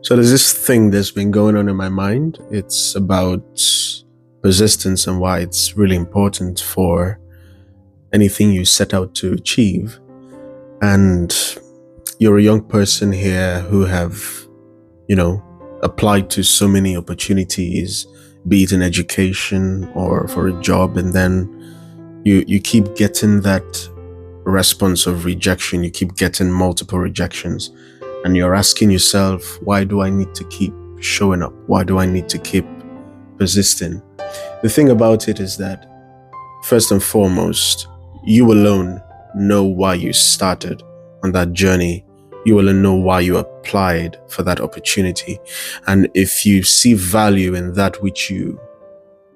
So there's this thing that's been going on in my mind. It's about persistence and why it's really important for anything you set out to achieve. And you're a young person here who have, applied to so many opportunities, be it in education or for a job, and then you keep getting that response of rejection. You keep getting multiple rejections. And you're asking yourself, why do I need to keep showing up? Why do I need to keep persisting? The thing about it is that, first and foremost, you alone know why you started on that journey. You alone know why you applied for that opportunity. And if you see value in that which you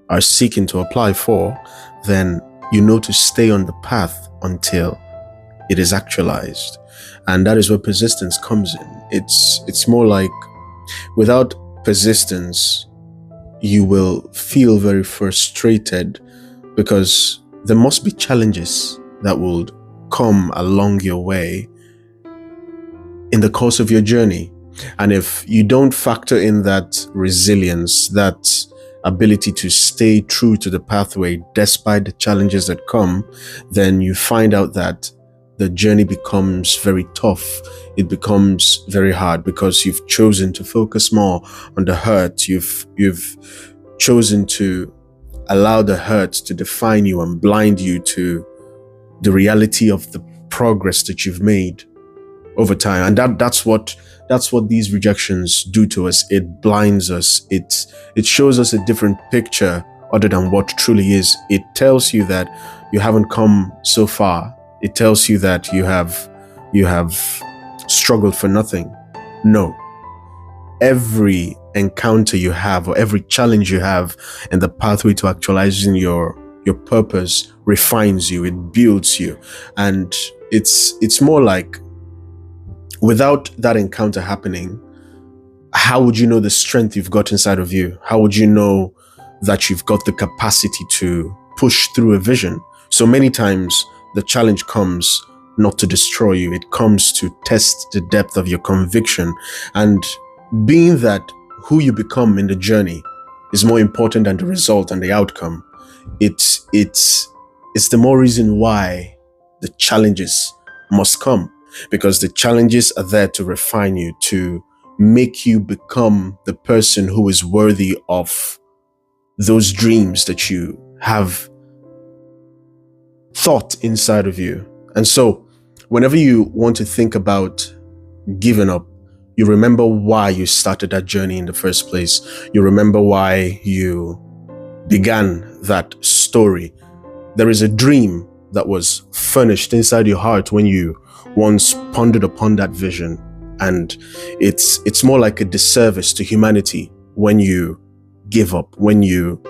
are seeking to apply for, then you know to stay on the path until it is actualized. And that is where persistence comes in. It's more like, without persistence, you will feel very frustrated because there must be challenges that will come along your way in the course of your journey. And if you don't factor in that resilience, that ability to stay true to the pathway despite the challenges that come, then you find out that the journey becomes very tough. It becomes very hard because you've chosen to focus more on the hurt. You've chosen to allow the hurt to define you and blind you to the reality of the progress that you've made over time. And that's what these rejections do to us. It blinds us. It shows us a different picture other than what truly is. It tells you that you haven't come so far. It tells you that you have struggled for nothing. No. Every encounter you have or every challenge you have in the pathway to actualizing your purpose refines you, it builds you. And it's more like, without that encounter happening, how would you know the strength you've got inside of you? How would you know that you've got the capacity to push through a vision? So many times the challenge comes not to destroy you. It comes to test the depth of your conviction. And being that who you become in the journey is more important than the result and the outcome, it's the more reason why the challenges must come, because the challenges are there to refine you, to make you become the person who is worthy of those dreams that you have thought inside of you. And so whenever you want to think about giving up, you remember why you started that journey in the first place. You remember why you began that story. There is a dream that was furnished inside your heart when you once pondered upon that vision. And it's more like a disservice to humanity when you give up, when you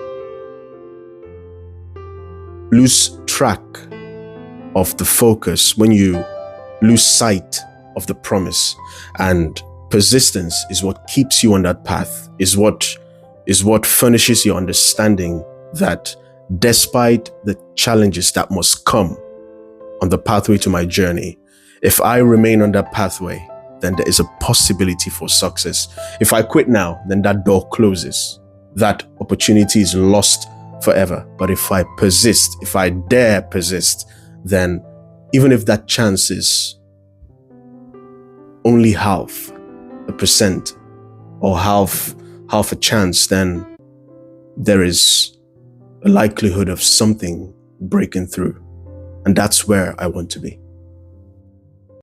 lose track of the focus, when you lose sight of the promise. And persistence is what keeps you on that path, is what furnishes your understanding that despite the challenges that must come on the pathway to my journey, if I remain on that pathway, then there is a possibility for success. If I quit now, then that door closes. That opportunity is lost forever. But if I persist, if I dare persist, then even if that chance is only 0.5% or half a chance, then there is a likelihood of something breaking through. And that's where I want to be.